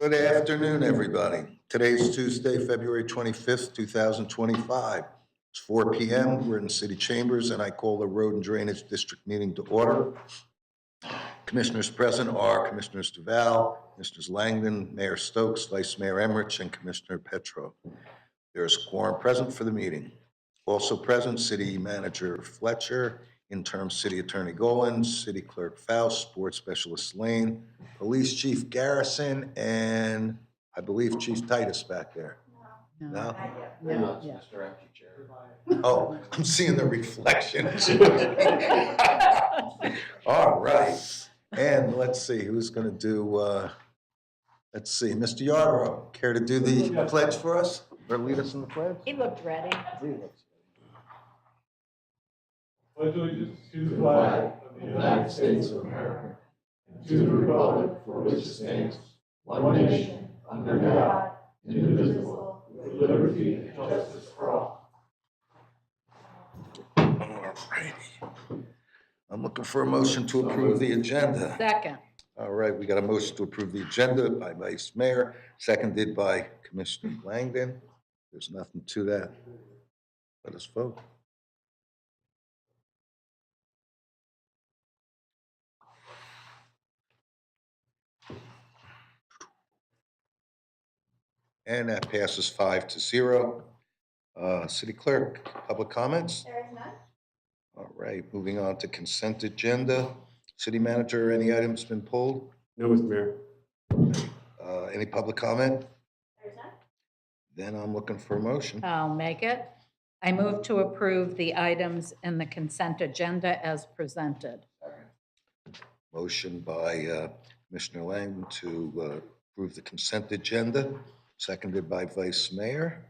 Good afternoon, everybody. Today's Tuesday, February 25th, 2025. It's 4 p.m. We're in City Chambers, and I call the Road and Drainage District meeting to order. Commissioners present are Commissioners Duval, Commissioners Langdon, Mayor Stokes, Vice Mayor Emmerich, and Commissioner Petro. There is a quorum present for the meeting. Also present, City Manager Fletcher, Interim City Attorney Golan, City Clerk Faust, Sports Specialist Lane, Police Chief Garrison, and I believe Chief Titus back there. No? No, It's Mr. Empty Chair. Oh, I'm seeing the reflection. All right. And let's see, who's going to do, let's see, Mr. Yarborough, care to do the pledge for us or lead us in the pledge? He looked ready. Pledge allegiance to the flag of the United States of America, and to the republic for which it stands, one nation, under God, indivisible, with liberty and justice for all. All righty. I'm looking for a motion to approve the agenda. Second. All right, we got a motion to approve the agenda by Vice Mayor, seconded by Commissioner Langdon. There's nothing to that. Let us vote. And that passes 5-0. City Clerk, public comments? There is none. All right, moving on to consent agenda. City Manager, any items been pulled? No, Mr. Mayor. Any public comment? There is none. Then I'm looking for a motion. I'll make it. I move to approve the items in the consent agenda as presented. Motion by Commissioner Lang to approve the consent agenda, seconded by Vice Mayor.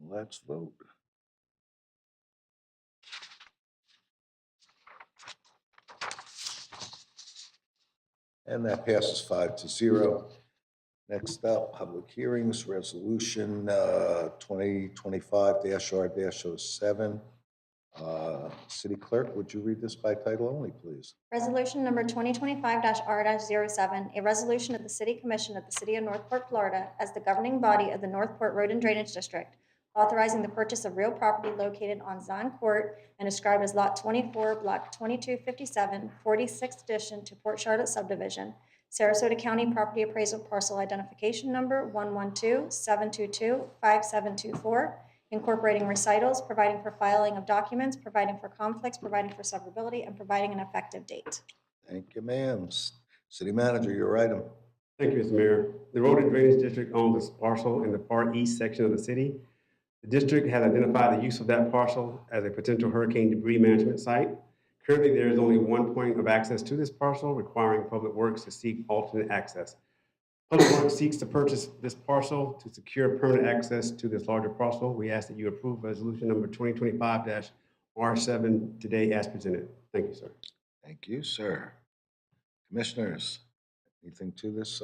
Let's vote. And that passes 5-0. Next up, public hearings, resolution 2025-R-07. City Clerk, would you read this by title only, please? Resolution number 2025-R-07, a resolution of the City Commission of the City of Northport, Florida, as the governing body of the Northport Road and Drainage District, authorizing the purchase of real property located on Zahn Court and described as Lot 24, Block 2257, 46th Addition to Port Charlotte Subdivision, Sarasota County Property Appraisal Parcel Identification Number 112-722-5724, incorporating recitals, providing for filing of documents, providing for conflicts, providing for severability, and providing an effective date. Thank you, ma'am. City Manager, your item. Thank you, Mr. Mayor. The Road and Drainage District owns this parcel in the far east section of the city. The district has identified the use of that parcel as a potential hurricane debris management site. Currently, there is only one point of access to this parcel, requiring Public Works to seek alternate access. Public Works seeks to purchase this parcel to secure permanent access to this larger parcel. We ask that you approve resolution number 2025-R7 today as presented. Thank you, sir. Thank you, sir. Commissioners, anything to this?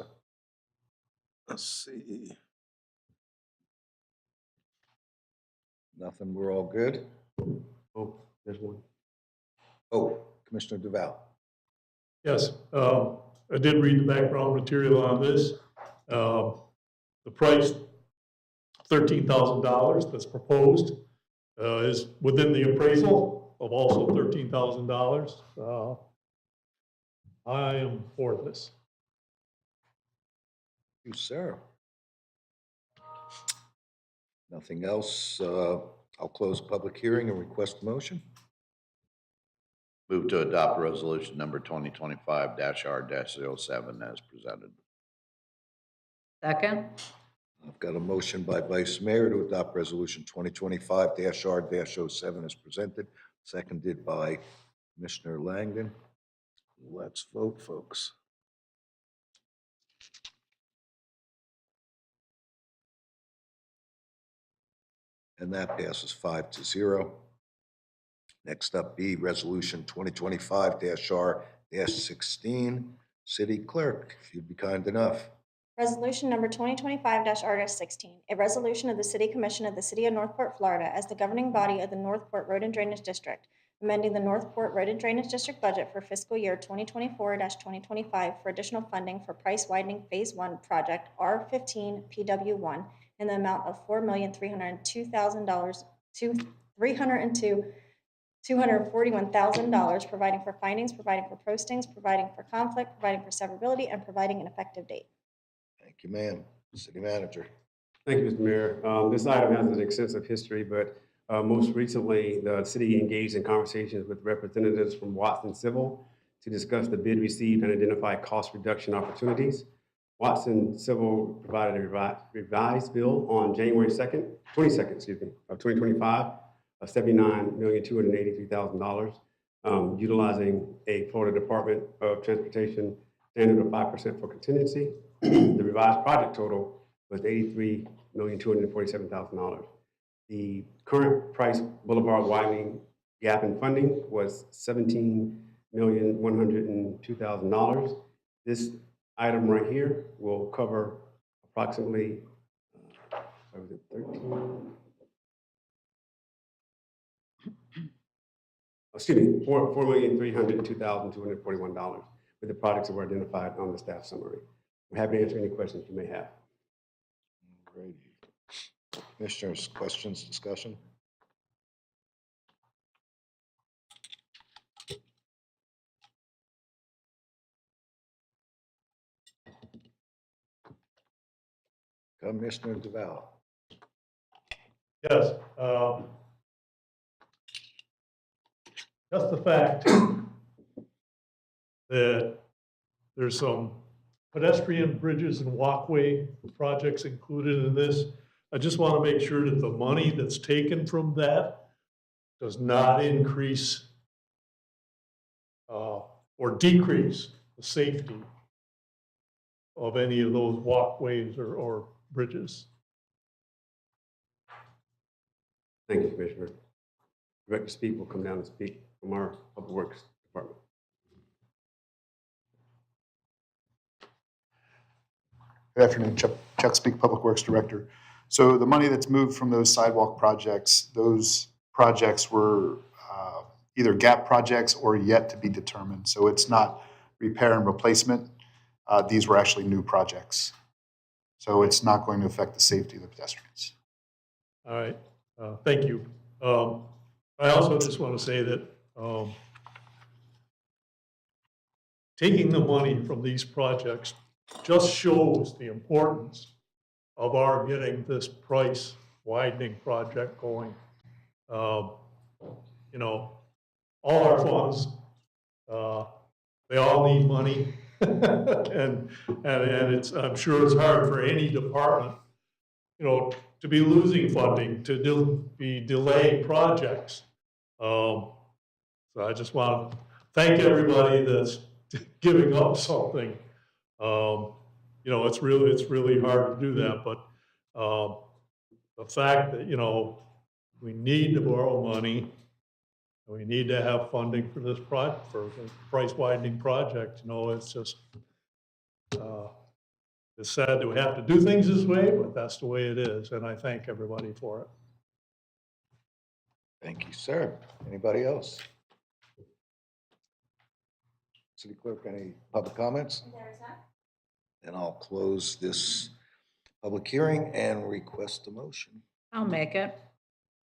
Let's see. Nothing, we're all good? Oh, there's one. Oh, Commissioner Duval. Yes, I did read the background material on this. The price, $13,000 that's proposed, is within the appraisal of also $13,000. I am for this. You, sir. Nothing else. I'll close public hearing and request a motion. Move to adopt resolution number 2025-R-07 as presented. Second. I've got a motion by Vice Mayor to adopt resolution 2025-R-07 as presented, seconded by Commissioner Langdon. Let's vote, folks. And that passes 5-0. Next up, B, resolution 2025-R-16. City Clerk, if you'd be kind enough. Resolution number 2025-R-16, a resolution of the City Commission of the City of Northport, Florida, as the governing body of the Northport Road and Drainage District, amending the Northport Road and Drainage District budget for fiscal year 2024-2025 for additional funding for price widening Phase 1 project R15 PW1 in the amount of $4,302,000 to $241,000, providing for findings, providing for postings, providing for conflict, providing for severability, and providing an effective date. Thank you, ma'am. City Manager. Thank you, Mr. Mayor. This item has an extensive history, but most recently, the city engaged in conversations with representatives from Watson Civil to discuss the bid received and identify cost reduction opportunities. Watson Civil provided a revised bill on January 22nd, of 2025, of $79,283,000, utilizing a Florida Department of Transportation standard of 5% for contingency. The revised project total was $83,247,000. The current Price Boulevard widening gap in funding was $17,102,000. This item right here will cover approximately, what was it, 13? Excuse me, $4,302,241 with the projects that were identified on the staff summary. I'm happy to answer any questions you may have. Alrighty. Commissioners, questions, discussion? Commissioner DeVal. Yes, just the fact that there's some pedestrian bridges and walkway projects included in this. I just want to make sure that the money that's taken from that does not increase or decrease the safety of any of those walkways or bridges. Thank you, Commissioner. Director Speak will come down and speak from our Public Works Department. Good afternoon, Chuck Speak, Public Works Director. So the money that's moved from those sidewalk projects, those projects were either gap projects or yet to be determined. So it's not repair and replacement. These were actually new projects. So it's not going to affect the safety of the pedestrians. All right, thank you. I also just want to say that taking the money from these projects just shows the importance of our getting this price widening project going. You know, all our funds, they all need money. and it's, I'm sure it's hard for any department, you know, to be losing funding, to be delaying projects. So I just want to thank everybody that's giving up something. You know, it's really hard to do that, but the fact that, you know, we need to borrow money, and we need to have funding for this project, for the price widening project, you know, it's just, it's sad that we have to do things this way, but that's the way it is, and I thank everybody for it. Thank you, sir. Anybody else? City Clerk, any public comments? Then I'll close this public hearing and request a motion. I'll make it.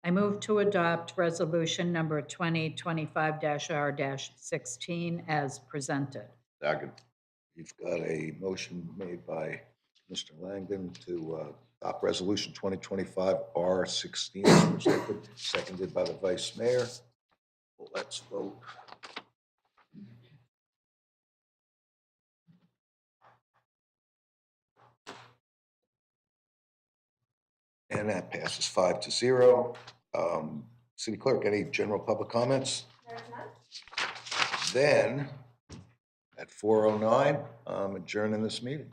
I move to adopt resolution number 2025-R-16 as presented. Second. You've got a motion made by Mr. Langdon to adopt resolution 2025-R-16 as presented, seconded by the Vice Mayor. Let's vote. And that passes 5-0. City Clerk, any general public comments? There's none. Then, at 4:09, I'm adjourning this meeting.